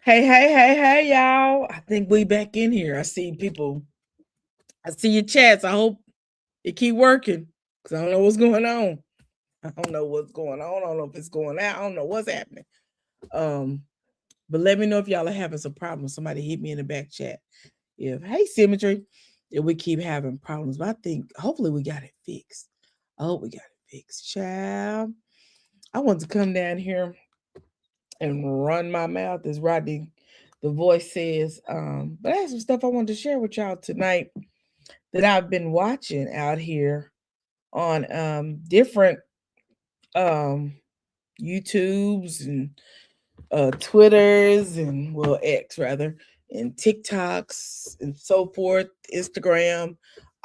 Hey, y'all. I think we back in here. I see people. I see your chats. I hope it keep working because I don't know what's going on. I don't know what's going on. I don't know if it's going out. I don't know what's happening. Um, but let me know if y'all are having some problems. Somebody hit me in the back chat. Hey, Symmetry, if we keep having problems, but I think hopefully we got it fixed. I hope we got it fixed. Child, I want to come down here and run my mouth, as Rodney the voice says. But I have some stuff I wanted to share with y'all tonight that I've been watching out here on different um YouTubes and Twitters and X rather, and TikToks and so forth, Instagram,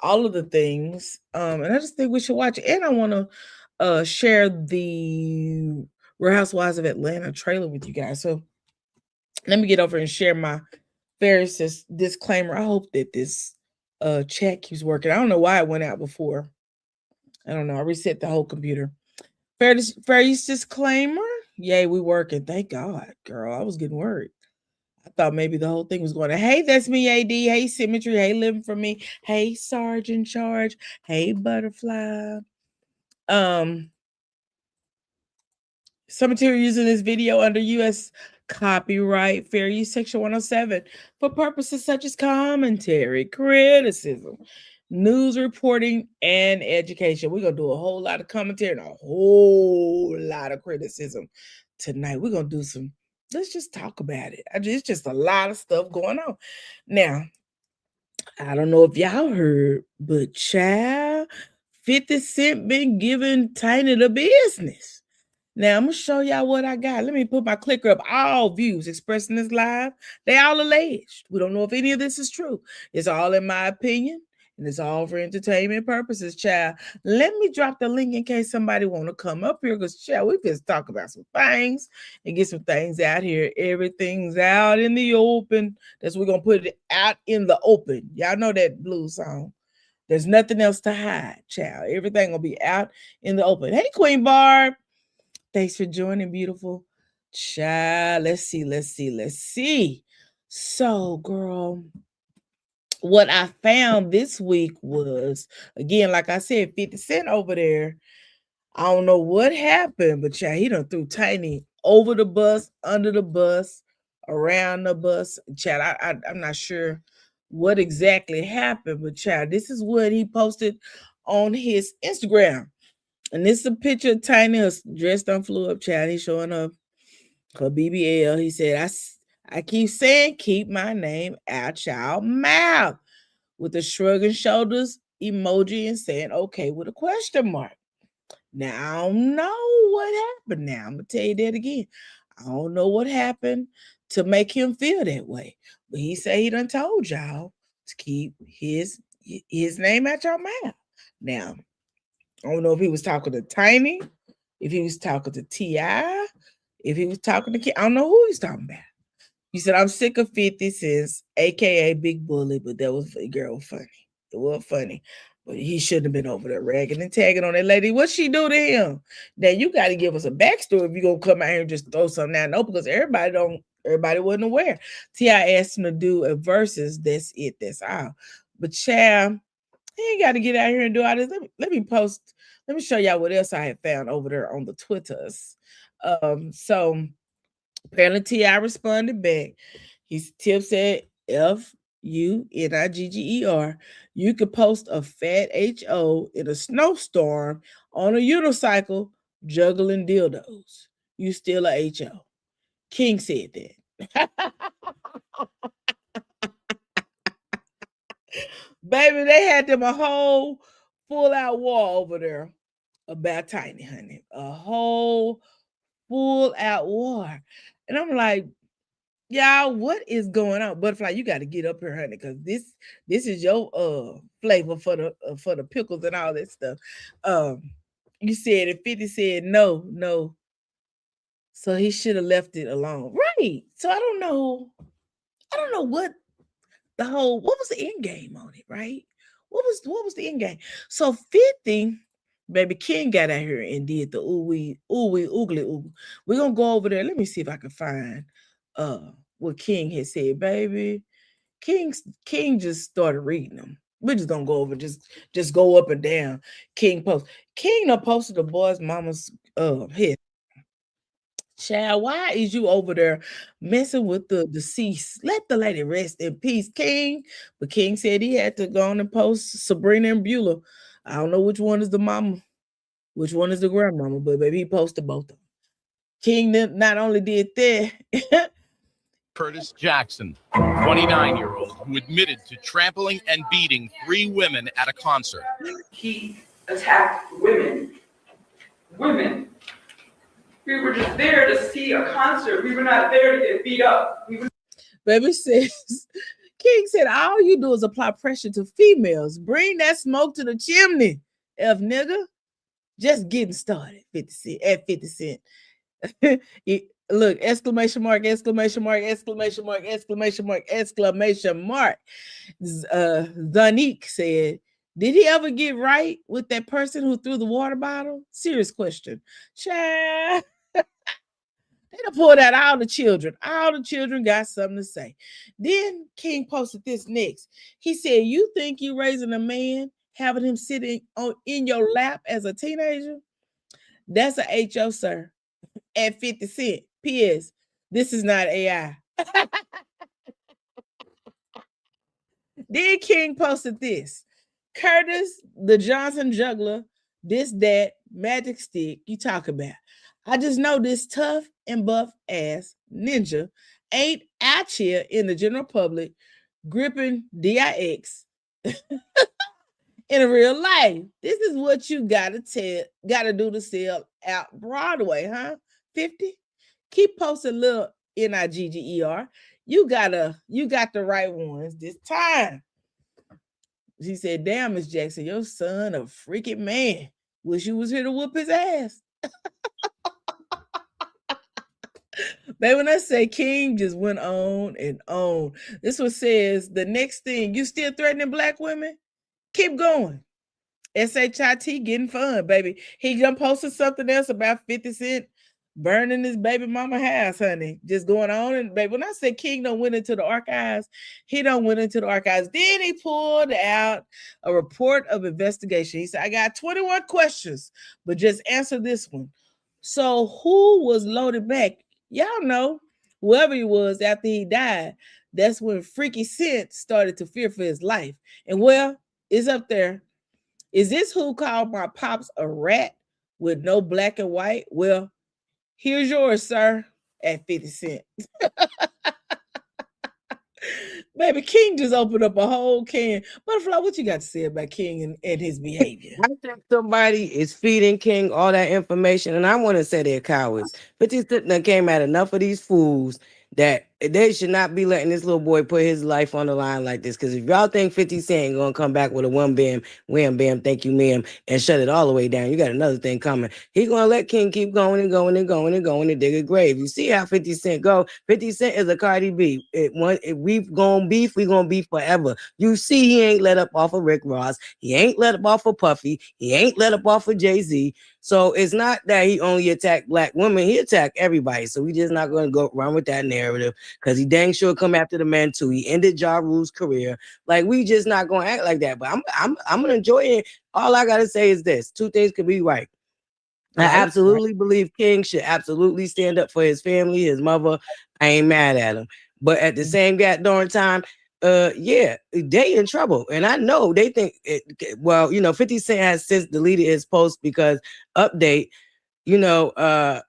all of the things. And I just think we should watch it. And I want to share the Real Housewives of Atlanta trailer with you guys. So let me get over and share my various disclaimer. I hope that this chat keeps working. I don't know why it went out before. I don't know. I reset the whole computer. Fair use disclaimer. Yay, we working. Thank God, girl. I was getting worried. I thought maybe the whole thing was going to, hey, that's me, AD. Hey, Symmetry. Hey, Living for Me. Hey, Sarge in Charge. Hey, Butterfly. Some material used in this video under U.S. copyright fair use section 107 for purposes such as commentary, criticism, news reporting, and education. We're going to do a whole lot of commentary and a whole lot of criticism tonight. We're going to do some, let's just talk about it. It's just a lot of stuff going on. Now, I don't know if y'all heard, but child, 50 Cent been giving Tiny the business. Now I'm gonna show y'all what I got. Let me put my clicker up. All views expressed in this live, they all alleged. We don't know if any of this is true. It's all in my opinion, and it's all for entertainment purposes, child. Let me drop the link in case somebody want to come up here, because child, we just talk about some things and get some things out here. Everything's out in the open. That's we're gonna put it out in the open. Y'all know that blues song. There's nothing else to hide, child. Everything will be out in the open. Hey, Queen Barb. Thanks for joining, beautiful child. Let's see. So, girl, what I found this week was, again, like I said, 50 Cent over there. I don't know what happened, but child, he done threw Tiny over the bus, under the bus, around the bus. Child, I'm not sure what exactly happened, but child, this is what he posted on his Instagram. And this is a picture of Tiny dressed on flew up, child. He's showing her BBL. He said, I keep saying, keep my name out y'all mouth, with a shrugging shoulders emoji and saying, okay, with a question mark. Now, I don't know what happened now. I'm going to tell you that again. I don't know what happened to make him feel that way. But he said he done told y'all to keep his name out your mouth. Now, I don't know if he was talking to Tiny, if he was talking to T.I., if he was talking to Kid. I don't know who he's talking about. He said, I'm sick of 50 Cents, a.k.a. Big Bully, but that was, girl, funny. It was funny. But he shouldn't have been over there ragging and tagging on that lady. What she do to him? Now, you got to give us a backstory if you're going to come out here and just throw something out. No, because everybody wasn't aware. T.I. asked him to do a versus. That's it. That's all. But, child, he ain't got to get out here and do all this. Let me show y'all what else I had found over there on the Twitters. So apparently T.I. responded back. His tip said, FUNIGGER. You could post a fat HO in a snowstorm on a unicycle juggling dildos. You still a HO. King said that. Baby, they had them a whole full-out war over there about Tiny, honey. A whole full-out war. And I'm like, y'all, what is going on? Butterfly, you got to get up here, honey, because this is your flavor for the pickles and all that stuff. You said if 50 said no. So he should have left it alone. Right. So I don't know what was the end game on it, right? What was the end game? So 50, baby King got out here and did the oogly oogly. We're gonna go over there. Let me see if I can find what King had said, baby. King just started reading them. We're just gonna go over, just go up and down. King done posted the boy's mama's head. Child, why is you over there messing with the deceased? Let the lady rest in peace, King. But King said he had to go on and post Sabrina and Beulah. I don't know which one is the mama, which one is the grandmama, but baby, he posted both of them. King not only did that. Curtis Jackson, 29-year-old, who admitted to trampling and beating 3 women at a concert. He attacked women. Women. We were just there to see a concert. We were not there to get beat up. Baby says, King said, all you do is apply pressure to females. Bring that smoke to the chimney, F nigga. Just getting started, 50 Cent, at 50 Cent. Look, exclamation mark, exclamation mark, exclamation mark, exclamation mark, exclamation mark. Zanique said, did he ever get right with that person who threw the water bottle? Serious question. Child. They done pulled out all the children. All the children got something to say. Then King posted this next. He said, you think you raising a man, having him sitting in your lap as a teenager? That's a HO, sir. At 50 Cent. P.S. This is not AI. Then King posted this. Curtis, the Johnson juggler, this, that, magic stick you talk about. I just know this tough and buff ass ninja ain't out here in the general public gripping DIX in real life. This is what you gotta do to sell out Broadway, huh? 50? Keep posting little NIGGER. You got the right ones this time. She said, damn, Miss Jackson, your son a freaking man. Wish you was here to whoop his ass. Baby, when I say King just went on and on. This one says, the next thing, you still threatening black women? Keep going. SHIT getting fun, baby. He done posted something else about 50 Cent burning his baby mama house, honey. Just going on. And baby, when I say King done went into the archives, he done went into the archives. Then he pulled out a report of investigation. He said, I got 21 questions, but just answer this one. So who was loaded back? Y'all know, whoever he was after he died, that's when Freaky Cent started to fear for his life. And well, it's up there. Is this who called my pops a rat with no black and white? Well, here's yours, sir, at 50 Cent. Baby, King just opened up a whole can. Butterfly, what you got to say about King and his behavior? I think somebody is feeding King all that information, and I want to say they're cowards. 50 Cent came at enough of these fools that they should not be letting this little boy put his life on the line like this. Because if y'all think 50 Cent ain't gonna come back with a wham bam, thank you, ma'am, and shut it all the way down, you got another thing coming. He's gonna let King keep going and going and going and going and dig a grave. You see how 50 Cent go? 50 Cent is a Cardi B. If we gonna beef, we gonna beef forever. You see, he ain't let up off of Rick Ross. He ain't let up off of Puffy. He ain't let up off of Jay-Z. So it's not that he only attacked black women. He attacked everybody. So we just not going to go run with that narrative because he dang sure come after the men too. He ended Ja Rule's career. Like, we just not going to act like that. But I'm going to enjoy it. All I got to say is this. 2 things could be right. I absolutely believe King should absolutely stand up for his family, his mother. I ain't mad at him. But at the same goddamn time, yeah, they in trouble. And I know they think, 50 Cent has since deleted his post because update, Beyonce's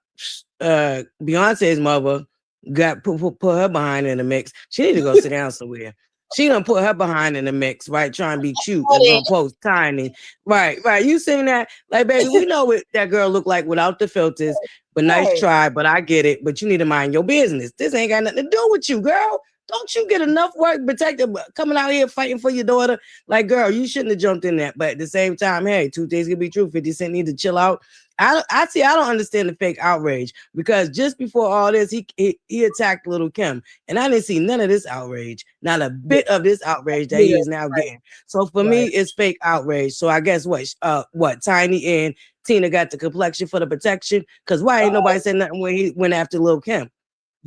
mother got put her behind in the mix. She need to go sit down somewhere. She done put her behind in the mix, right? Trying to be cute and gonna post tiny. Right. You seen that? Like, baby, we know what that girl look like without the filters, but nice try, but I get it. But you need to mind your business. This ain't got nothing to do with you, girl. Don't you get enough work protected coming out here fighting for your daughter? Like, girl, you shouldn't have jumped in that. But at the same time, hey, 2 things can be true. 50 Cent need to chill out. I don't understand the fake outrage because just before all this, he attacked Little Kim, and I didn't see none of this outrage, not a bit of this outrage that he is now getting. So for me, it's fake outrage. So I guess what Tiny and Tina got the complexion for the protection? Because why ain't nobody said nothing when he went after Lil Kim?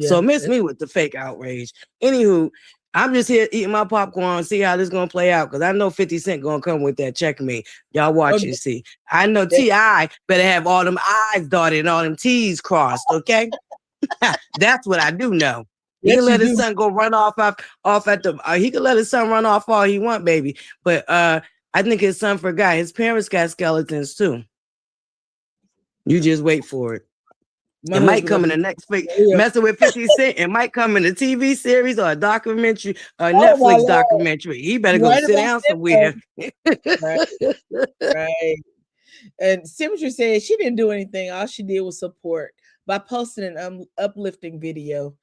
So miss me with the fake outrage. Anywho, I'm just here eating my popcorn, see how this is gonna play out. Cause I know 50 Cent gonna come with that checkmate. Y'all watch and see. I know T.I. better have all them I's dotted and all them T's crossed, okay? That's what I do know. He can let his son go run off at the he can let his son run off all he want, baby. But I think his son forgot his parents got skeletons too. You just wait for it. It might come in the next week. Messing with 50 Cent. It might come in a TV series or a documentary, a Netflix documentary. He better go sit down somewhere. Right. And Symmetry said she didn't do anything. All she did was support by posting an uplifting video.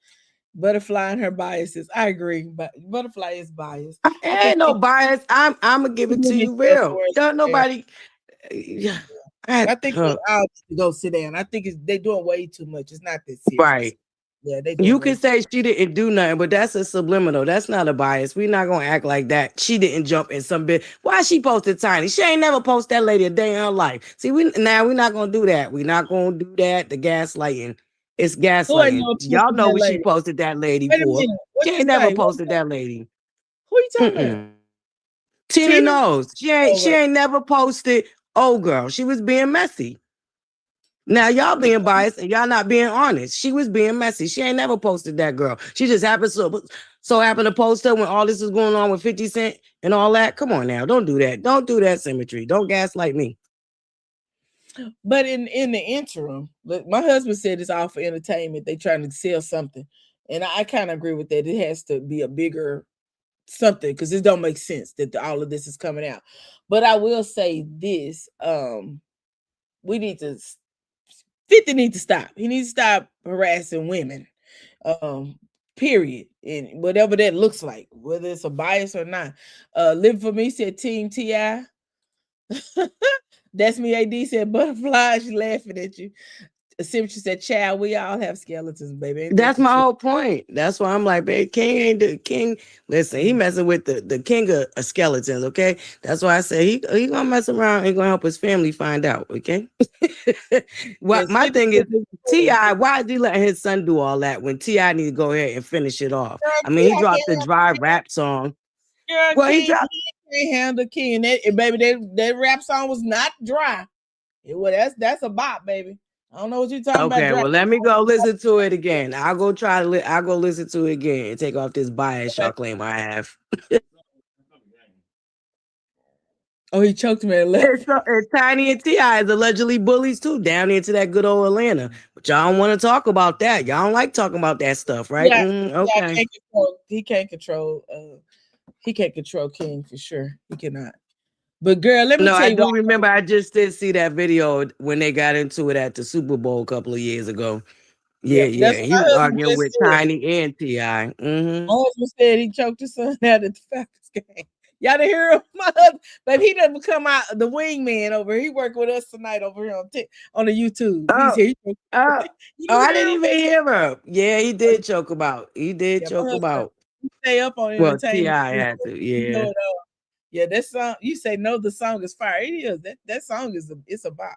Butterfly and her biases. I agree, but Butterfly is biased. Ain't no bias. I'm gonna give it to you real. Don't nobody. Yeah. I think I'll go sit down. I think they're doing way too much. It's not that serious. Right. Yeah, you can say she didn't do nothing, but that's a subliminal. That's not a bias. We're not gonna act like that. She didn't jump in some bit. Why she posted Tiny? She ain't never post that lady a day in her life. See, we're not gonna do that. We're not gonna do that. The gaslighting. It's gaslighting. Y'all know what she posted that lady for. She ain't never posted that lady. Who you talking about? Tina knows. She ain't never posted old girl. She was being messy. Now y'all being biased and y'all not being honest. She was being messy. She ain't never posted that girl. She just happened to post her when all this is going on with 50 Cent and all that. Come on now, don't do that. Don't do that, Symmetry. Don't gaslight me. But in the interim, my husband said it's all for entertainment. They trying to sell something, and I kind of agree with that. It has to be a bigger something because it don't make sense that all of this is coming out. But I will say this: we need to. 50 needs to stop. He needs to stop harassing women. Period. And whatever that looks like, whether it's a bias or not. Live for Me said Team T.I. That's me. AD said Butterfly. She's laughing at you. Symmetry said, child, we all have skeletons, baby. That's my whole point. That's why I'm like, babe, King ain't the king. Listen, he messing with the king of skeletons, okay? That's why I say he gonna mess around and gonna help his family find out, okay? Well, my thing is, T.I., why is he letting his son do all that when T.I. need to go ahead and finish it off? I mean, he dropped the dry rap song. Well, he can't handle King. And baby, that rap song was not dry. That's a bop, baby. I don't know what you're talking about. Okay, well, let me go listen to it again. I'll go listen to it again and take off this bias y'all claim I have. Oh, he choked me and left. And Tiny and T.I. is allegedly bullies too down into that good old Atlanta. But y'all don't want to talk about that. Y'all don't like talking about that stuff, right? Yeah, okay. He can't control King for sure. He cannot. But girl, let me tell you. I do remember I just did see that video when they got into it at the Super Bowl a couple of years ago. Yeah. He was arguing with Tiny and T.I. My husband said he choked his son out at the Falcons game. Y'all didn't hear him? My husband, but he doesn't come out the wingman over here. He worked with us tonight over here on the YouTube. I didn't even hear him. Yeah, he did choke about. He stay up on entertainment. Well, T.I. had to, yeah. Yeah, that song, you say no, the song is fire. It is. That song it's a bop.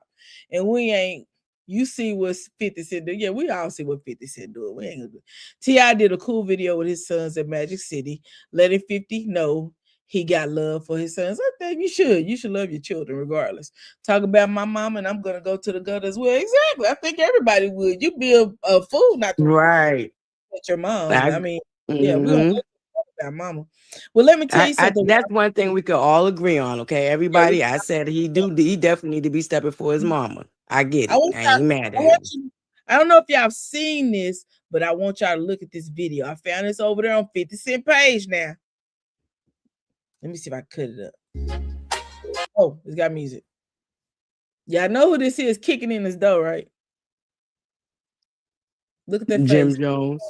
And you see what 50 Cent do. Yeah, we all see what 50 Cent do. We ain't gonna do. T.I. did a cool video with his sons at Magic City, letting 50 know he got love for his sons. I think you should love your children regardless. Talk about my mom and I'm gonna go to the gutter as well. Exactly. I think everybody would. You'd be a fool not to right at your mom. I mean, yeah, we don't talk about mama. Well, let me tell you something. That's one thing we could all agree on, okay? Everybody, I said he definitely need to be stepping for his mama. I get it. I ain't mad at him. I don't know if y'all have seen this, but I want y'all to look at this video. I found this over there on 50 Cent page now. Let me see if I cut it up. Oh, it's got music. Y'all know who this is kicking in his door, right? Look at that Jim face. Jones.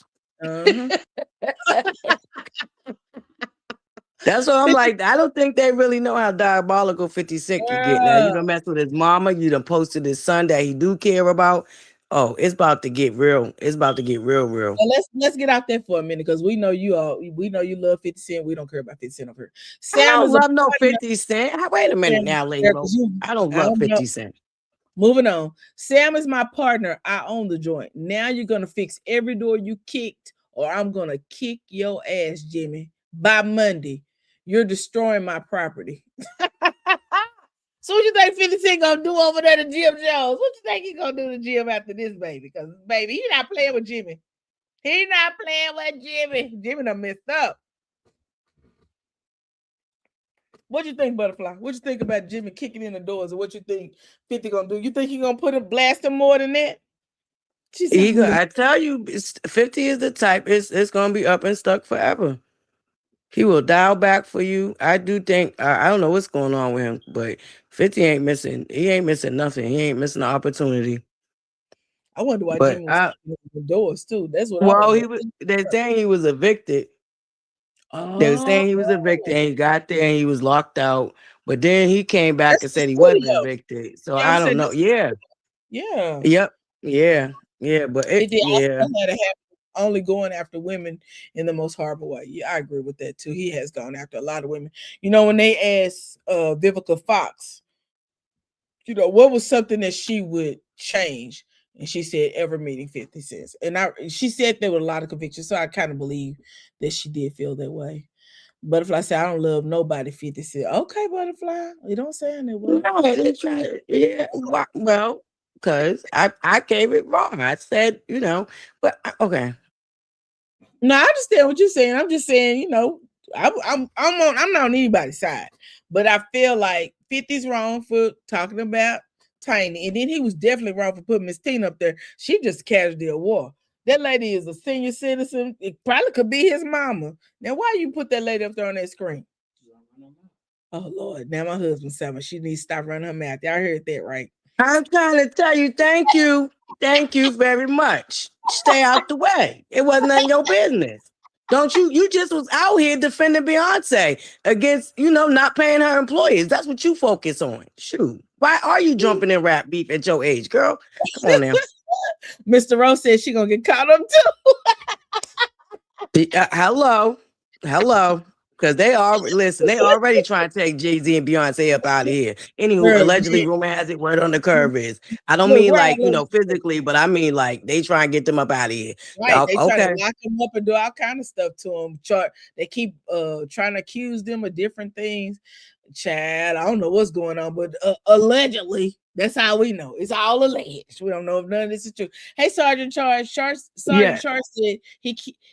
That's what I'm like. I don't think they really know how diabolical 50 Cent can get. Now you done mess with his mama. You done posted his son that he do care about. Oh, it's about to get real. It's about to get real. Well, let's get out there for a minute because we know you love 50 Cent. We don't care about 50 Cent over here. Sam, I don't love no 50 Cent. Wait a minute now, LadyRo. I don't love 50 Cent. Moving on. Sam is my partner. I own the joint. Now you're gonna fix every door you kicked, or I'm gonna kick your ass, Jimmy. By Monday. You're destroying my property. So what you think 50 Cent gonna do over there to Jim Jones? What you think he gonna do to Jim after this, baby? Because baby, he not playing with Jimmy. He not playing with Jimmy. Jimmy done messed up. What you think, Butterfly? What you think about Jimmy kicking in the doors, or what you think 50 gonna do? You think he gonna put him blast him more than that? I tell you, 50 is the type. It's gonna be up and stuck forever. He will dial back for you. I do think I don't know what's going on with him, but 50 ain't missing. He ain't missing nothing. He ain't missing the opportunity. I wonder why But Jimmy was kicking in the doors too. That's what I well, want. they're saying he was evicted. They were saying he was evicted and he got there and he was locked out. But then he came back That's and the said he wasn't studio. evicted. So Yeah, I'm I don't saying know. Yeah. yeah. Yep. Yeah. Yeah. But It did yeah. also had to have only going after women in the most horrible way. Yeah, I agree with that too. He has gone after a lot of women. You know, when they asked Vivica Fox, you know, what was something that she would change? And she said, ever meeting 50 cents. And she said there were a lot of convictions. So I kind of believe that she did feel that way. Butterfly said, I don't love nobody 50 Cent. Okay, Butterfly. You don't sound that way. No, it's right. Yeah. Well, because I gave it wrong. I said, you know, but okay. No, I understand what you're saying. I'm just saying, you know, I'm not on anybody's side, but I feel like 50's wrong for talking about Tiny, and then he was definitely wrong for putting Miss Tina up there. She just a casualty of war. That lady is a senior citizen. It probably could be his mama. Now, why you put that lady up there on that screen? Oh Lord! Now my husband said she needs to stop running her mouth. Y'all heard that right? I'm trying to tell you, thank you. Thank you very much. Stay out the way. It wasn't none of your business. Don't you? You just was out here defending Beyonce against, you know, not paying her employees. That's what you focus on. Shoot. Why are you jumping in rap beef at your age, girl? Come on now. Mr. Rose said she gonna get caught up too. Hello. Because they already trying to take Jay-Z and Beyonce up out of here. Anywho, allegedly, rumor has it, word on the curve is. I don't mean like, you know, physically, but I mean like they try and get them up out of here. Right. They try to lock them up and do all kind of stuff to them. They keep trying to accuse them of different things. Chad, I don't know what's going on, but allegedly, that's how we know. It's all alleged. We don't know if none of this is true. Hey, Sergeant Charles. Sergeant Charles said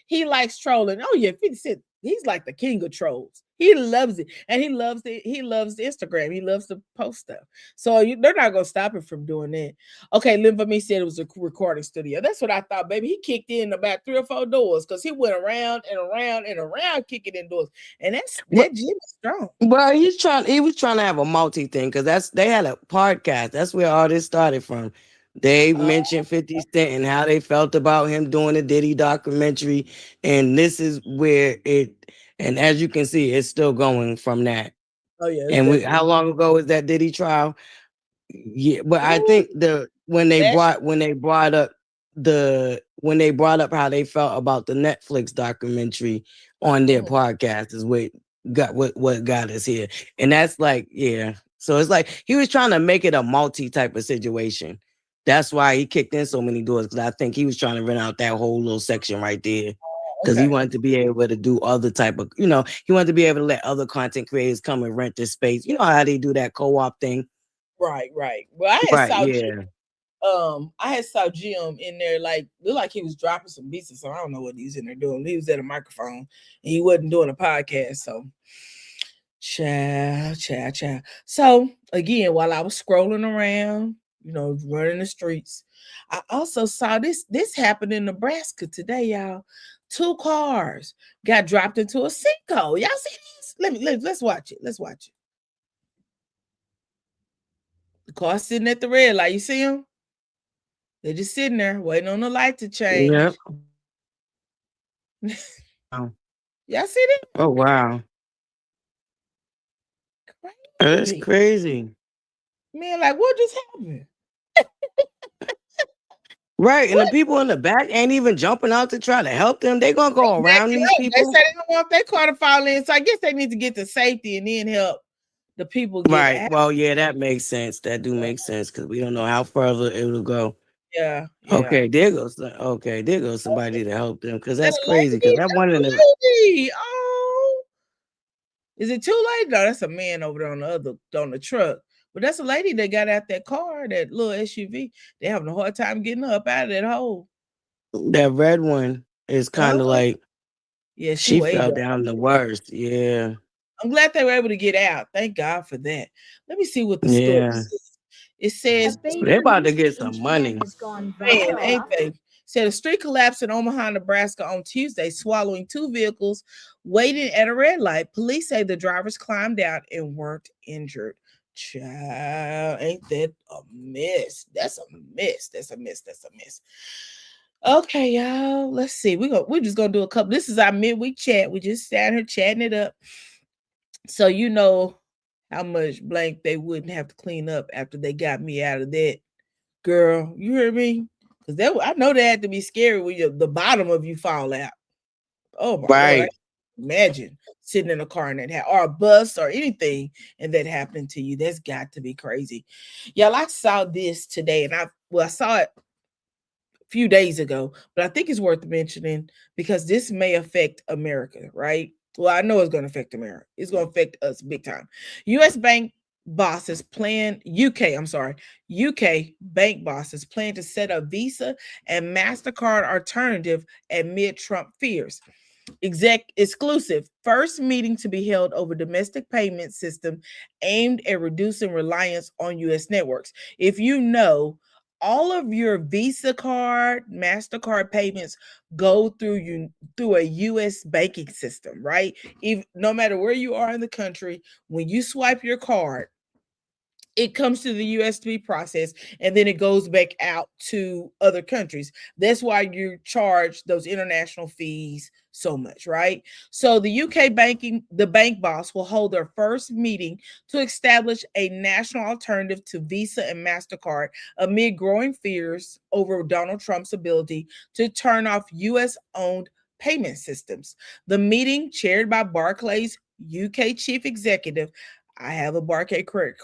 he likes trolling. Oh yeah, 50 Cent. He's like the king of trolls. He loves it, and he loves Instagram. He loves to post stuff. So they're not gonna stop him from doing that. Okay, Lynn for me said it was a recording studio. That's what I thought, baby. He kicked in about 3 or 4 doors because he went around and around and around kicking in doors, and that Jim is strong. Well, he was trying to have a multi thing because they had a podcast. That's where all this started from. They mentioned 50 Cent and how they felt about him doing the Diddy documentary. And this is where and as you can see, it's still going from that. Oh, yeah. And how long ago was that Diddy trial? Yeah, but I think when they brought up how they felt about the Netflix documentary on their podcast is what got us here. And that's like, yeah. So it's like he was trying to make it a multi type of situation. That's why he kicked in so many doors, because I think he was trying to rent out that whole little section right there. Because he wanted to be able to do other type of, you know, he wanted to be able to let other content creators come and rent this space. You know how they do that co-op thing. Right. Well, I had saw Jim in there, like looked like he was dropping some beats or something. I don't know what he was in there doing. He was at a microphone and he wasn't doing a podcast. So Ciao. So again, while I was scrolling around, you know, running the streets, I also saw this happened in Nebraska today, y'all. 2 cars got dropped into a sinkhole. Y'all see this? Let's watch it. The car sitting at the red light. You see them? They're just sitting there waiting on the light to change. Yep. Y'all see that? Oh wow. That's crazy. Man, like what just happened? Right, and the people in the back ain't even jumping out to try to help them. They're gonna go around these people. They say they don't want their car to fall in, so I guess they need to get to safety and then help the people get Right. out. Well, yeah, that makes sense. That do make sense because we don't know how further it will go. Yeah, yeah. Okay, there goes. Okay, there goes somebody to help them because And that's a crazy. Because lady, that one that's in a the lady. Oh, is it too late? No, that's a man over there on the truck. But that's a lady that got out that car, that little SUV. They having a hard time getting her up out of that hole. that red one is kind of Uh-huh. like Yeah, she she fell weighed. down the worst. Yeah, I'm glad they were able to get out. Thank God for that. Let me see what the story yeah. says. It says, They about to get some money. has gone man, viral. ain't they? Said a street collapsed in Omaha, Nebraska on Tuesday, swallowing two vehicles waiting at a red light. Police say the drivers climbed out and weren't injured. Child, ain't that a mess? That's a mess. That's a mess. That's a mess. Okay, y'all. Let's see. We're just gonna do a couple. This is our midweek chat. We just sat here chatting it up. So you know how much blank they wouldn't have to clean up after they got me out of that. Girl, you hear me? Because that I know that had to be scary when the bottom of you fall out. Oh my Lord. Right. Imagine sitting in a car and or a bus or anything and that happened to you. That's got to be crazy. Y'all, I saw this today and I saw it few days ago, but I think it's worth mentioning because this may affect America, right? Well, I know it's going to affect America. It's going to affect us big time. US bank bosses plan, UK bank bosses plan to set up Visa and MasterCard alternative amid Trump fears. Exclusive first meeting to be held over domestic payment system aimed at reducing reliance on US networks. If you know, all of your Visa card, MasterCard payments go through a US banking system, right? No matter where you are in the country, when you swipe your card, it comes to the US to be processed and then it goes back out to other countries. That's why you charge those international fees so much, right? So the bank boss will hold their first meeting to establish a national alternative to Visa and MasterCard amid growing fears over Donald Trump's ability to turn off US owned payment systems. The meeting, chaired by Barclays UK chief executive, I have a Barclays credit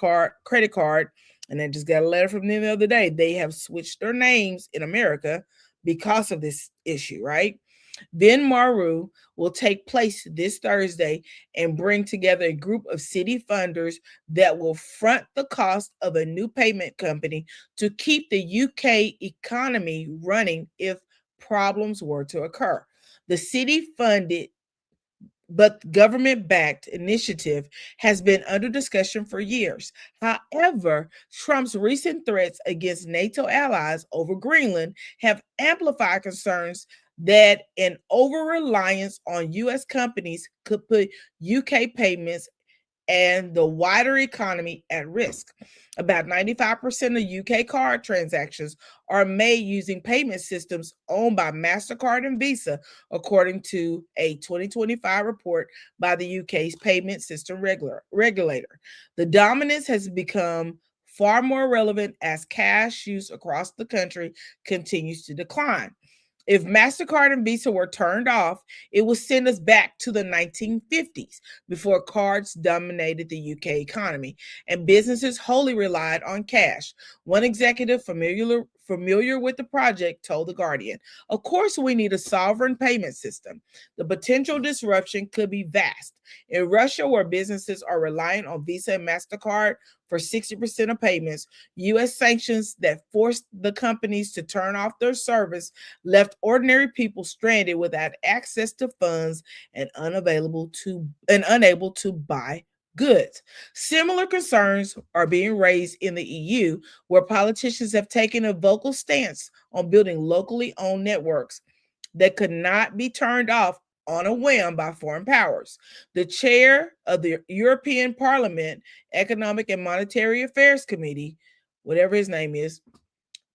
card, and I just got a letter from them the other day. They have switched their names in America because of this issue, right? Then Maru will take place this Thursday and bring together a group of city funders that will front the cost of a new payment company to keep the UK economy running if problems were to occur. The city funded but government-backed initiative has been under discussion for years. However, Trump's recent threats against NATO allies over Greenland have amplified concerns that an over-reliance on U.S. companies could put UK payments and the wider economy at risk. About 95% of UK card transactions are made using payment systems owned by MasterCard and Visa, according to a 2025 report by the UK's payment system regulator. The dominance has become far more relevant as cash use across the country continues to decline. If MasterCard and Visa were turned off, it would send us back to the 1950s before cards dominated the UK economy and businesses wholly relied on cash. One executive familiar with the project told The Guardian, "Of course, we need a sovereign payment system. The potential disruption could be vast. In Russia, where businesses are relying on Visa and MasterCard for 60% of payments, U.S. sanctions that forced the companies to turn off their service left ordinary people stranded without access to funds and unable to buy goods. Similar concerns are being raised in the EU, where politicians have taken a vocal stance on building locally owned networks that could not be turned off on a whim by foreign powers. The chair of the European Parliament Economic and Monetary Affairs Committee, whatever his name is,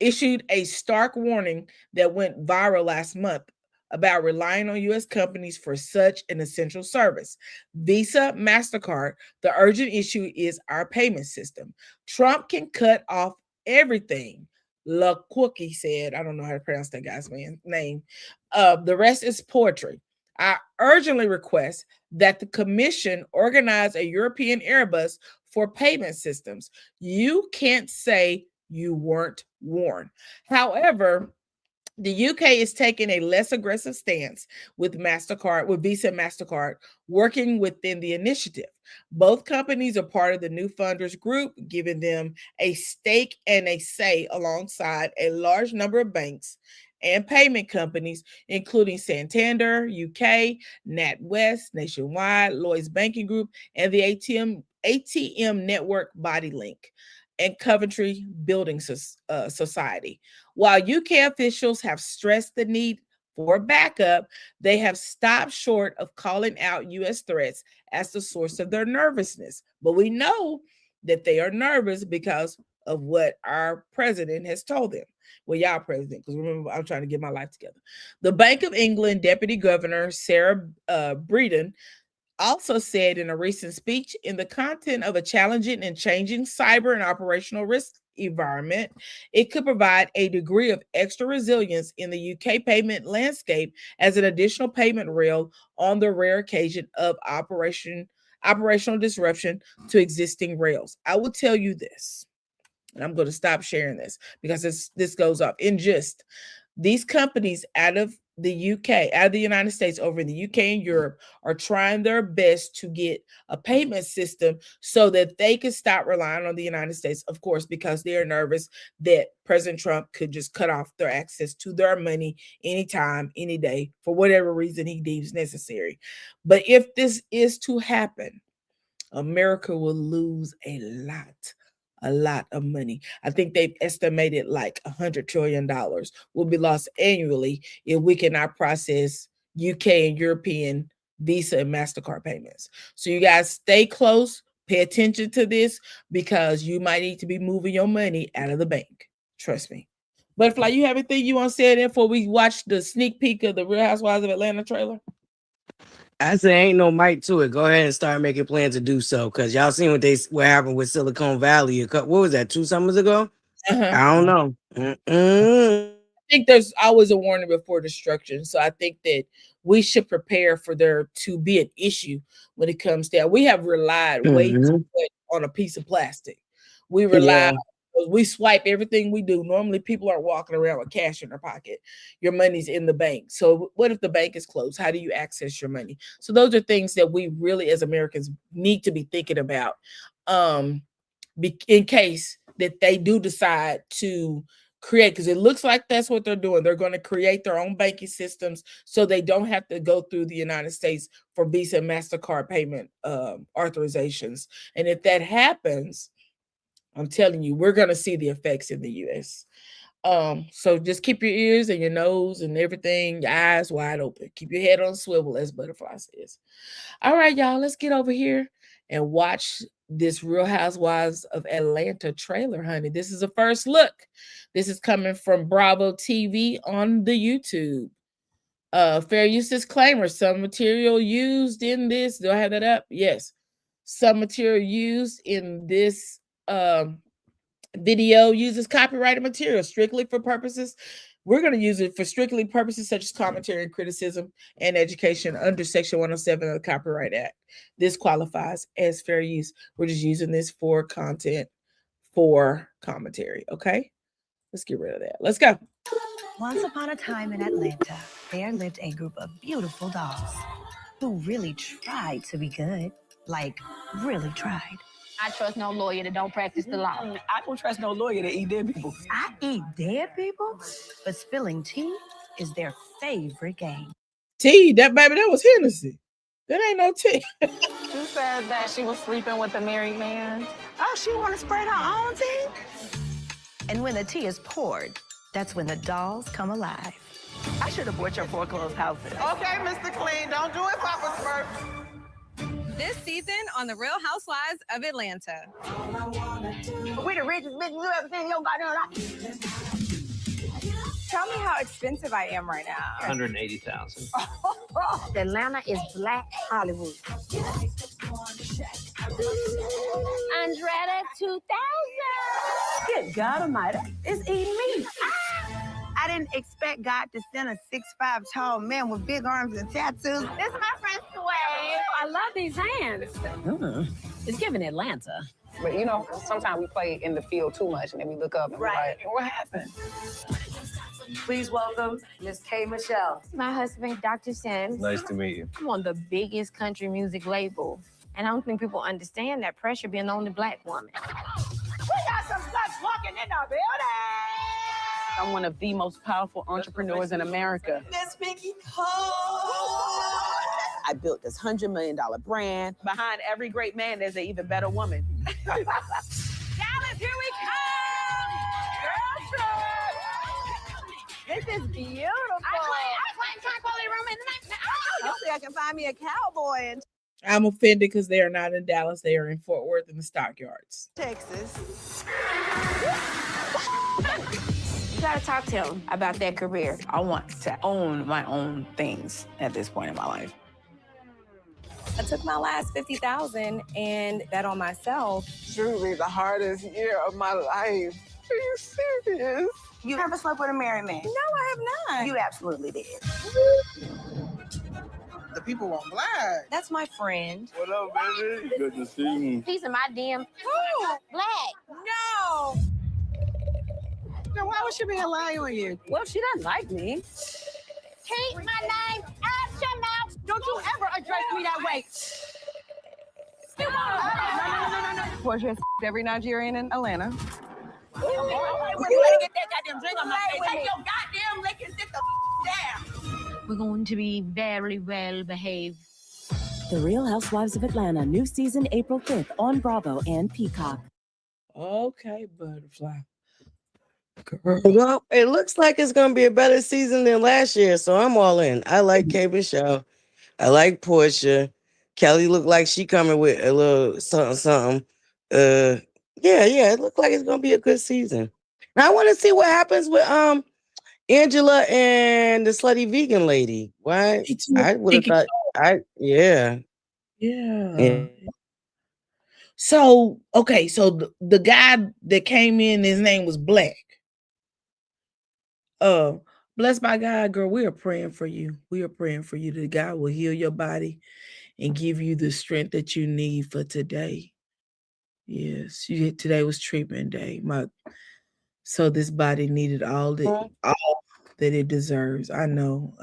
issued a stark warning that went viral last month about relying on U.S. companies for such an essential service. Visa, MasterCard, the urgent issue is our payment system. Trump can cut off everything. LaQuickie said, I don't know how to pronounce that guy's name. The rest is poetry. I urgently request that the Commission organize a European Airbus for payment systems. You can't say you weren't warned. However, the UK is taking a less aggressive stance with MasterCard, with Visa and MasterCard working within the initiative. Both companies are part of the new funders group, giving them a stake and a say alongside a large number of banks and payment companies, including Santander, UK, NatWest, Nationwide, Lloyds Banking Group, and the ATM network BodyLink and Coventry Building Society. While UK officials have stressed the need for backup, they have stopped short of calling out US threats as the source of their nervousness. But we know that they are nervous because of what our president has told them. Well, y'all president, because remember, I'm trying to get my life together. The Bank of England Deputy Governor Sarah Breeden also said in a recent speech, in the content of a challenging and changing cyber and operational risk environment, it could provide a degree of extra resilience in the UK payment landscape as an additional payment rail on the rare occasion of operational disruption to existing rails. I will tell you this, and I'm going to stop sharing this because this goes off in just these companies out of the UK, out of the United States, over in the UK and Europe, are trying their best to get a payment system so that they can stop relying on the United States, of course, because they are nervous that President Trump could just cut off their access to their money anytime, any day, for whatever reason he deems necessary. But if this is to happen, America will lose a lot of money. I think they've estimated like $100 trillion will be lost annually if we cannot process UK and European Visa and MasterCard payments. So you guys stay close, pay attention to this, because you might need to be moving your money out of the bank. Trust me. Butterfly, you have anything you want to say there before we watch the sneak peek of the Real Housewives of Atlanta trailer? I say ain't no mic to it. Go ahead and start making plans to do so, because y'all seen what happened with Silicon Valley what was that, 2 summers ago? I don't know. I think there's always a warning before destruction. So I think that we should prepare for there to be an issue when it comes down. We have relied way too much on a piece of plastic. We rely we swipe everything we do. Normally, people are walking around with cash in their pocket. Your money's in the bank. So what if the bank is closed? How do you access your money? So those are things that we really, as Americans, need to be thinking about in case that they do decide to create, because it looks like that's what they're doing. They're going to create their own banking systems so they don't have to go through the United States for Visa and MasterCard payment authorizations. And if that happens, I'm telling you, we're going to see the effects in the U.S. So just keep your ears and your nose and everything, your eyes wide open. Keep your head on swivel, as Butterfly says. All right, y'all, let's get over here and watch this Real Housewives of Atlanta trailer, honey. This is a first look. This is coming from Bravo TV on the YouTube. Fair use disclaimer. Some material used in this. Do I have that up? Yes. Some material used in this video uses copyrighted material strictly for purposes. We're going to use it for strictly purposes such as commentary and criticism and education under Section 107 of the Copyright Act. This qualifies as fair use. We're just using this for content, for commentary. Okay, let's get rid of that. Let's go. Once upon a time in Atlanta, there lived a group of beautiful dolls who really tried to be good. Like, really tried. I trust no lawyer that don't practice the law. I don't trust no lawyer that eat dead people. I eat dead people? But spilling tea is their favorite game. Tea? That was Hennessy. That ain't no tea. She said that she was sleeping with a married man. Oh, she want to spread her own tea? And when the tea is poured, that's when the dolls come alive. I should have bought your foreclosed houses. Okay, Mr. Clean, don't do it, Papa Smurf. This season on The Real Housewives of Atlanta. We the richest bitches you ever seen in your goddamn life. Tell me how expensive I am right now. $180,000. Atlanta is Black Hollywood. Andretta 2000. Good God Almighty, it's eating me. I didn't expect God to send a 6'5" tall man with big arms and tattoos. This is my friend Sway. I love these hands. It's giving Atlanta. But you know, sometimes we play in the field too much, and then we look up and we're like, what happened? Please welcome Miss K. Michelle. My husband, Dr. Sims. Nice to meet you. I'm on the biggest country music label. And I don't think people understand that pressure being the only Black woman. We got some sluts walking in the building. I'm one of the most powerful entrepreneurs in America. Miss Vicky Cole. I built this $100 million brand. Behind every great man, there's an even better woman. Dallas, here we come. This is beautiful. I claim tranquility room in the night. Hopefully I can find me a cowboy in I'm offended because they are not in Dallas. They are in Fort Worth in the Stockyards. Texas. You gotta talk to him about that career. I want to own my own things at this point in my life. I took my last $50,000 and bet on myself. Truly the hardest year of my life. Are you serious? You ever slept with a married man? No, I have not. You absolutely did. The people want black. That's my friend. What up, baby? Good to see you. He's in my DM. Black. No. Then why would she be lying on you? Well, she doesn't like me. Keep my name out your mouth. Don't you ever address me that way. No. Portia has every Nigerian in Atlanta. We're going to get that goddamn drink on my face. Take your goddamn lick and sit the down. We're going to be very well behaved. The Real Housewives of Atlanta, new season April 5th on Bravo and Peacock. Okay, butterfly. Girl. Well, it looks like it's gonna be a better season than last year, so I'm all in. I like K. Michelle. I like Portia. Kelly looked like she coming with a little something. Yeah, it looked like it's gonna be a good season. Now I want to see what happens with Angela and the slutty vegan lady. Why? I would have thought. Yeah. So okay, so the guy that came in, his name was Black. Blessed by God, girl, we are praying for you. We are praying for you that God will heal your body and give you the strength that you need for today. Yes, today was treatment day. So this body needed all that it deserves. I know.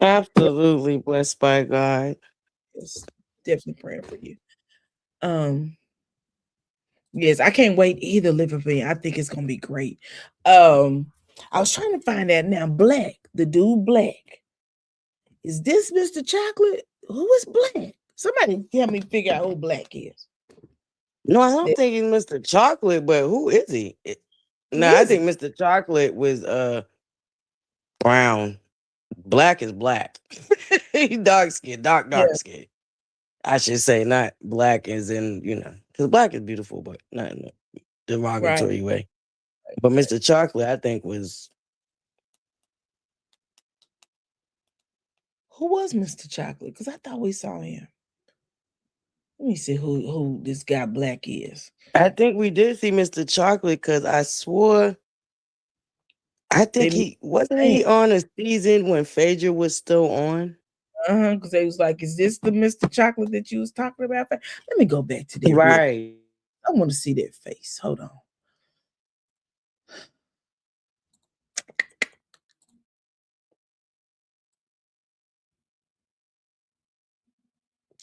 Absolutely blessed by God. Yes, definitely praying for you. Yes, I can't wait either, Living for Me. I think it's gonna be great. I was trying to find out now. Black, the dude Black. Is this Mr. Chocolate? Who is Black? Somebody help me figure out who Black is. No, I don't think he's Mr. Chocolate, but who is he? I think Mr. Chocolate was brown. Black is black. He's dark skin, dark skin. I should say, not black as in, because black is beautiful, but not in a derogatory way. But Mr. Chocolate, I think, was. Who was Mr. Chocolate? Because I thought we saw him. Let me see who this guy Black is. I think we did see Mr. Chocolate because I swore. I think he on a season when Phaedra was still on. Because they was like, "Is this the Mr. Chocolate that you was talking about?" Let me go back to that. Right. I want to see that face. Hold on.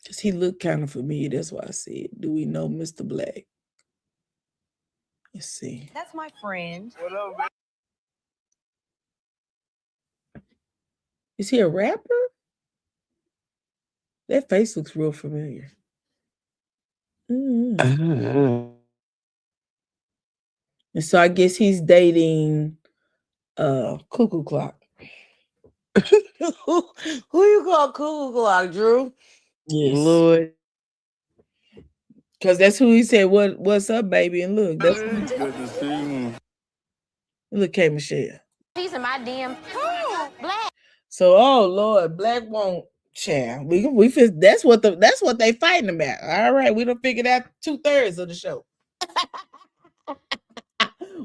Because he looked kind of familiar. That's why I said, do we know Mr. Black? Let's see. That's my friend. What up, man? Is he a rapper? That face looks real familiar. And so I guess he's dating Cuckoo Clock. Who you call Cuckoo Clock, Drew? Yes. Lord. Because that's who he said, what's up, baby? And look, that's Good to see you. Look, K. Michelle. He's in my DM. Black. So, oh Lord, Black won't child. We that's what they fighting about. All right, we done figured out 2/3 of the show.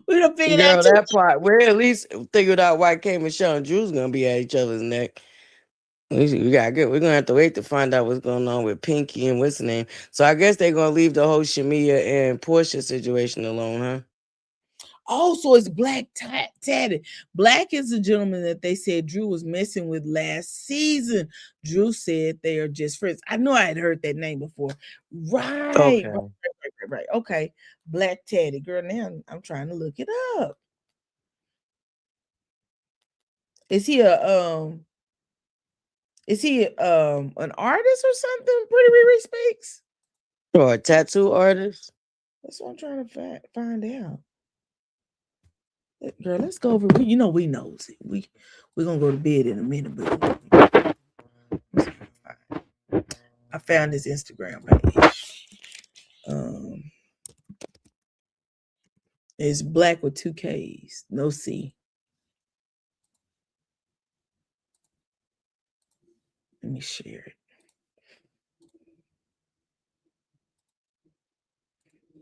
We done figured out that part. We're at least figured out why K. Michelle and Drew's gonna be at each other's neck. We got good. We're gonna have to wait to find out what's going on with Pinky and what's the name. So I guess they're gonna leave the whole Shamia and Portia situation alone, huh? Oh, so it's Black Tatted. Black is the gentleman that they said Drew was messing with last season. Drew said they are just friends. I know I had heard that name before. Right. Okay. Right. Okay. Black Tatted. Girl, now I'm trying to look it up. Is he an artist or something? Pretty Riri Speaks? Or a tattoo artist? That's what I'm trying to find out. Girl, let's go over. We knows it. We're gonna go to bed in a minute, but I found his Instagram page. It's Black with 2 K's, no C. Let me share it.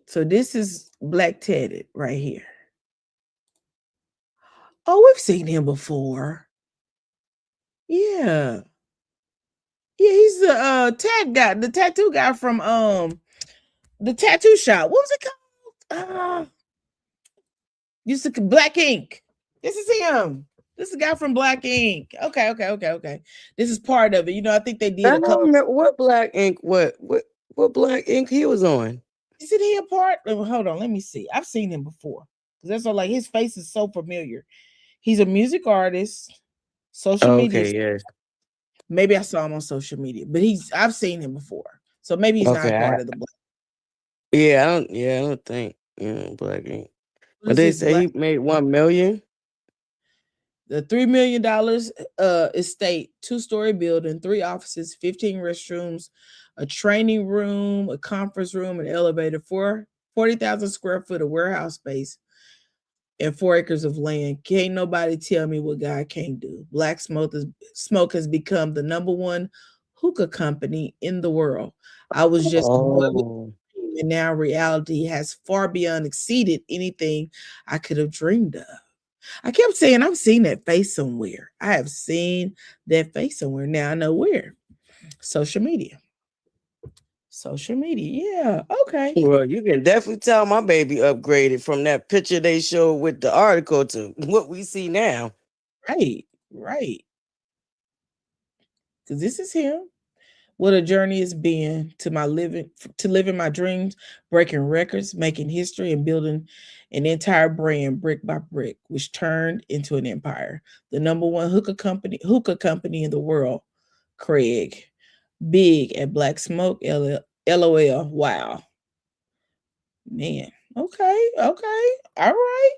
So this is Black Tatted right here. Oh, we've seen him before. Yeah. Yeah, he's the tag guy, the tattoo guy from the tattoo shop. What was it called? Used to Black Ink. This is him. This is the guy from Black Ink. Okay. This is part of it. I think they did I a don't couple. remember what Black Ink. What Black Ink he was on? Isn't he a part? Hold on, let me see. I've seen him before. That's all. Like his face is so familiar. He's a music artist. Social media. Okay, yes. Maybe I saw him on social media, but I've seen him before. So maybe he's not part of the Black. Yeah, I don't think Black Ink. But they say he made $1 million. The $3 million estate, 2-story building, 3 offices, 15 restrooms, a training room, a conference room, an elevator, 40,000 square foot of warehouse space, and 4 acres of land. Can't nobody tell me what God can't do. Black Smoke has become the #1 hookah company in the world. I was just and now reality has far beyond exceeded anything I could have dreamed of. I kept saying, I've seen that face somewhere. I have seen that face somewhere. Now I know where. Social media. Yeah. Okay. Well, you can definitely tell my baby upgraded from that picture they showed with the article to what we see now. Right. Because this is him. What a journey it's been to living my dreams, breaking records, making history, and building an entire brand brick by brick, which turned into an empire. The #1 hookah company in the world. Craig. Big at Black Smoke. LOL. Wow. Man. Okay. All right.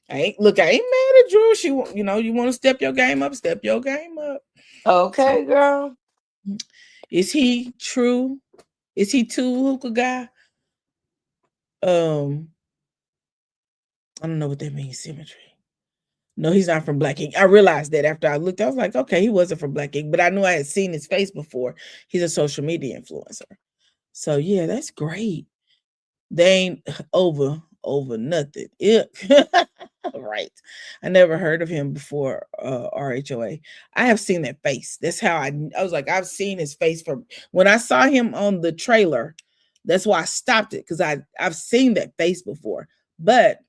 I ain't mad at Drew. You want to step your game up, step your game up. Okay, girl. Is he true? Is he too hookah guy? I don't know what that means, symmetry. No, he's not from Black Ink. I realized that after I looked, I was like, okay, he wasn't from Black Ink, but I knew I had seen his face before. He's a social media influencer. So yeah, that's great. They ain't over nothing. Yeah. Right. I never heard of him before RHOA. I have seen that face. That's how I was like, I've seen his face from when I saw him on the trailer. That's why I stopped it, because I've seen that face before. But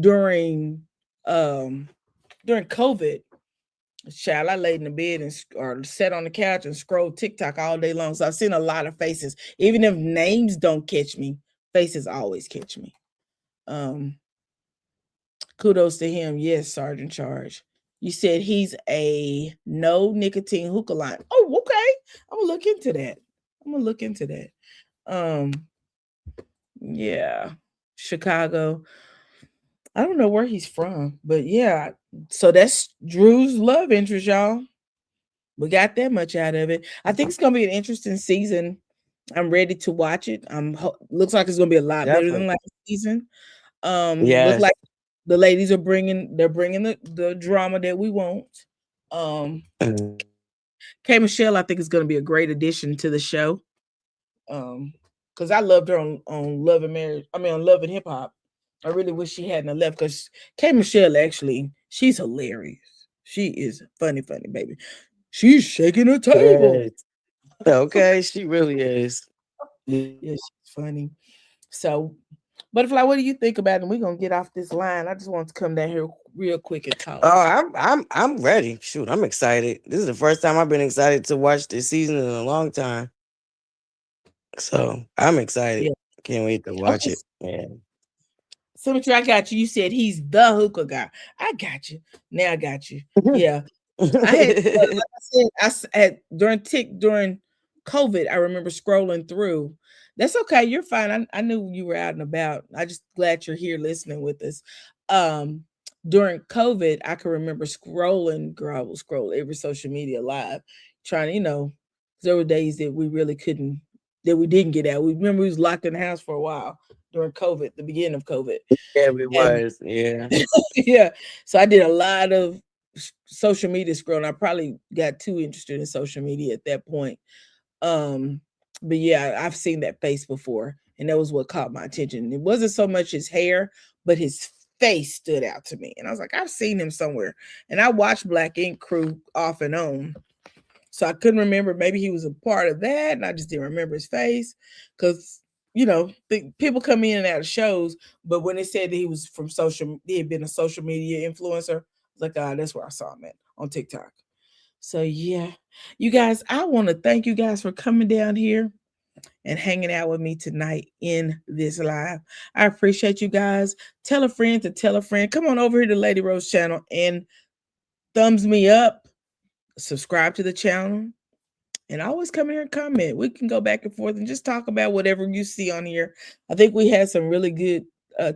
during COVID, child, I laid in the bed or sat on the couch and scrolled TikTok all day long. So I've seen a lot of faces. Even if names don't catch me, faces always catch me. Kudos to him. Yes, Sergeant Charge. You said he's a no nicotine hookah line. Oh, okay. I'm gonna look into that. Yeah. Chicago. I don't know where he's from, but yeah. So that's Drew's love interest, y'all. We got that much out of it. I think it's gonna be an interesting season. I'm ready to watch it. Looks like it's gonna be a lot better than last season. Look like the ladies are bringing the drama that we want. K Michelle, I think, is going to be a great addition to the show. Because I loved her on Love and Marriage. I mean, on Love and Hip Hop. I really wish she hadn't left, because K Michelle, actually, she's hilarious. She is funny, baby. She's shaking the table. Yes. Okay, she really is. Yeah, she's funny. So, Butterfly, what do you think about it? And we're gonna get off this line. I just want to come down here real quick and talk. Oh, I'm ready. Shoot, I'm excited. This is the first time I've been excited to watch this season in a long time. So I'm excited. Yeah. Can't wait to watch Okay. it. Man. Symmetry, I got you. You said he's the hookah guy. I got you. Now I got you. Yeah. I had, like I said, had during COVID, I remember scrolling through. That's okay. You're fine. I knew you were out and about. I just glad you're here listening with us. During COVID, I can remember scrolling. Girl, I will scroll every social media live, trying to, 'cause there were days that we really couldn't, that we didn't get out. We remember we was locked in the house for a while during COVID, the beginning of COVID, Yeah, it and was. Yeah. yeah. So I did a lot of social media scrolling. I probably got too interested in social media at that point. But yeah, I've seen that face before, and that was what caught my attention. It wasn't so much his hair, but his face stood out to me. And I was like, I've seen him somewhere. And I watched Black Ink Crew off and on. So I couldn't remember. Maybe he was a part of that, and I just didn't remember his face. Because people come in and out of shows, but when they said that he was from he had been a social media influencer, I was like, that's where I saw him at on TikTok. So yeah, you guys, I want to thank you guys for coming down here and hanging out with me tonight in this live. I appreciate you guys. Tell a friend to tell a friend. Come on over here to Lady Rose channel and thumbs me up. Subscribe to the channel. And always come here and comment. We can go back and forth and just talk about whatever you see on here. I think we had some really good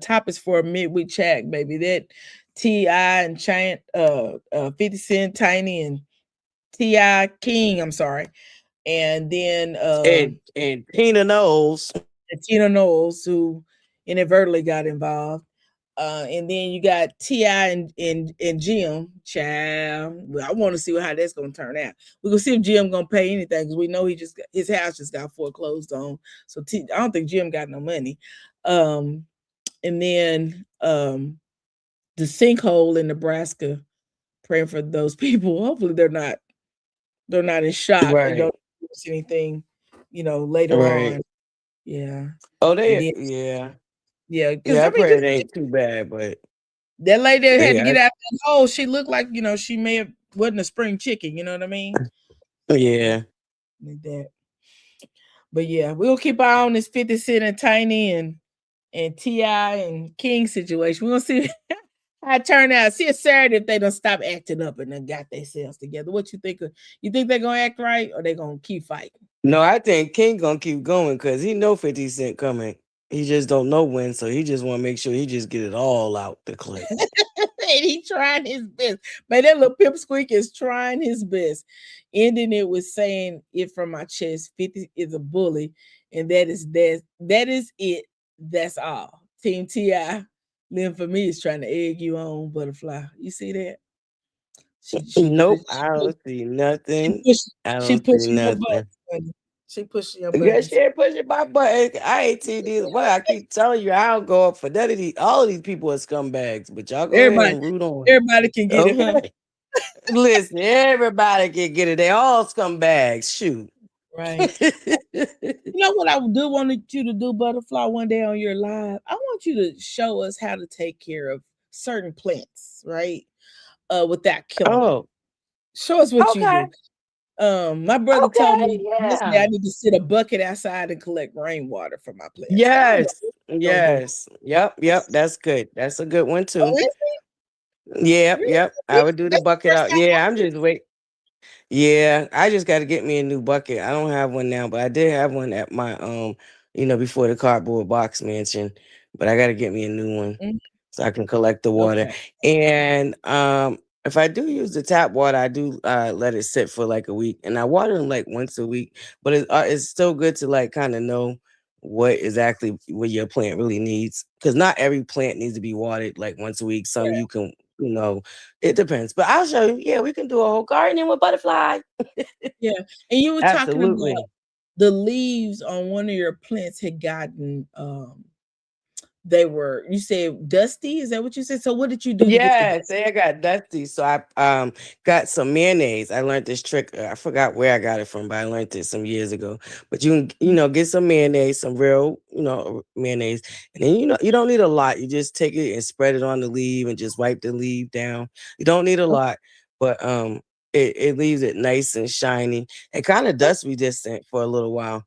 topics for a midweek chat, baby. That T.I. and Chant, 50 Cent, Tiny, and T.I. King, I'm sorry. And then and Tina Knowles. And Tina Knowles, who inadvertently got involved. And then you got T.I. and Jim. Child. Well, I want to see how that's gonna turn out. We're gonna see if Jim gonna pay anything, because we know his house just got foreclosed on. So I don't think Jim got no money. And then the sinkhole in Nebraska, praying for those people. Hopefully they're not in shock and don't see anything, later on. Yeah. Oh, Yeah. Yeah, I pray it ain't too bad, but that lady that had to get out that hole, she looked like, she may have wasn't a spring chicken, you know what I mean? Yeah. Like that. But yeah, we'll keep our eye on this 50 Cent and Tiny and T.I. and King situation. We're gonna see how it turn out. See it Saturday if they don't stop acting up and then got themselves together. What you think? You think they're gonna act right, or they gonna keep fighting? No, I think King gonna keep going because he know 50 Cent coming. He just don't know when, so he just want to make sure he just get it all out the clip. And he trying his best. Man, that little pipsqueak is trying his best. Ending it with saying it from my chest, 50 is a bully, and that is it. That's all. Team T.I. Then for me is trying to egg you on, Butterfly. You see that? Nope, I don't see nothing. I don't see nothing. She pushing your Yeah, buttons. she ain't pushing my button. I ain't seen these. Well, I keep telling you, I don't go up for none of these. All of these people are scumbags, but y'all go ahead and root on. Everybody can get it, huh? Listen, everybody can get it. They all scumbags. Shoot. Right. You know what I do want you to do, Butterfly, one day on your live? I want you to show us how to take care of certain plants, right? Without killing them. Show us what you do. My brother told me yesterday I need to sit a bucket outside and collect rainwater for my plants. Yes. Yep. That's good. That's a good one too. Yep. I would do the bucket out. Yeah, I'm just waiting. Yeah, I just got to get me a new bucket. I don't have one now, but I did have one at my before the cardboard box mansion. But I got to get me a new one so I can collect the water. And if I do use the tap water, I do let it sit for like a week, and I water them like once a week. But it's still good to like kind of know what your plant really needs, because not every plant needs to be watered like once a week. Some you can. It depends. But I'll show you. Yeah, we can do a whole gardening with butterfly. Yeah. And you were talking about the leaves on one of your plants had gotten they were, you said dusty, is that what you said? So what did you do to get the Yeah, say I got dusty. So I got some mayonnaise. I learned this trick. I forgot where I got it from, but I learned it some years ago. But you can, get some mayonnaise, some real, mayonnaise. And then you don't need a lot. You just take it and spread it on the leaf and just wipe the leaf down. You don't need a lot, but it leaves it nice and shiny and kind of dust resistant for a little while.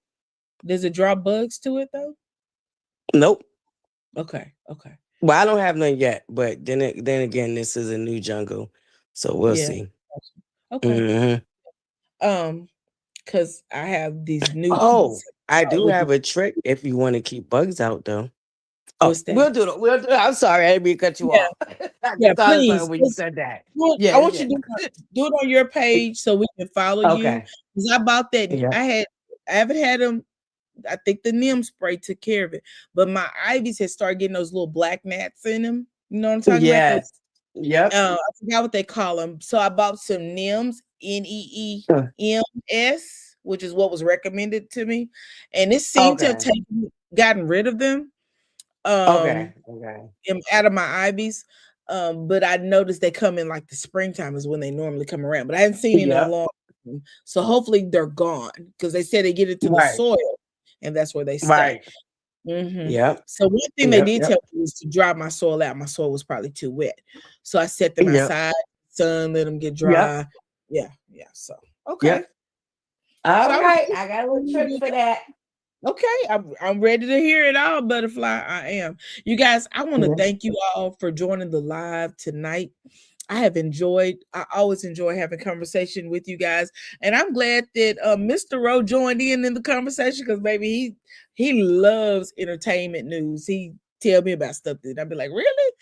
Does it draw bugs to it though? Nope. Okay. Well, I don't have none yet, but then again, this is a new jungle, so we'll Yeah. see. Okay. Mhm. Because I have these new Oh, keys. I do have a trick if you want to keep bugs out, though. Oh, What's that? we'll do it. We'll do it. I'm sorry, I didn't mean to cut you off. I Yeah, just thought of please. something when you said that. I want you to do it on your page so we can follow you. Okay. Because I bought that. Yeah. I haven't had them. I think the neem spray took care of it. But my ivies had started getting those little black gnats in them. You know what I'm talking about? Yes. Yep. I forgot what they call them. So I bought some Neems, NEEMS, which is what was recommended to me. And it seemed to have gotten rid of them. Okay. Out of my ivies. But I noticed they come in like the springtime is when they normally come around, but I hadn't seen it in a long time. So hopefully they're gone because they said they get into the soil and that's where they stay. Right. Yep. So one thing they did tell me was to dry my soil out. My soil was probably too wet. So I set them outside, sun, let them get dry. Yeah. So okay. All right. I got a little trick for that. Okay, I'm ready to hear it all, Butterfly. I am. You guys, I want to thank you all for joining the live tonight. I always enjoy having conversation with you guys. And I'm glad that Mr. Rowe joined in the conversation because maybe he loves entertainment news. He tell me about stuff that I'd be like, really?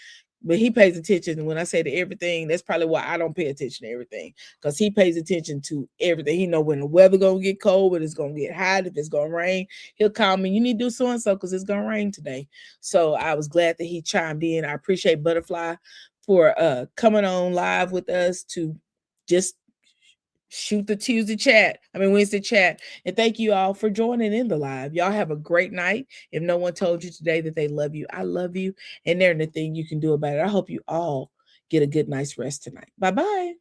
But he pays attention. When I say to everything, that's probably why I don't pay attention to everything. Because he pays attention to everything. He know when the weather gonna get cold, when it's gonna get hot, if it's gonna rain. He'll call me, you need to do so-and-so because it's gonna rain today. So I was glad that he chimed in. I appreciate Butterfly for coming on live with us to just shoot the Wednesday chat. And thank you all for joining in the live. Y'all have a great night. If no one told you today that they love you, I love you. And there's nothing you can do about it. I hope you all get a good night's rest tonight. Bye-bye.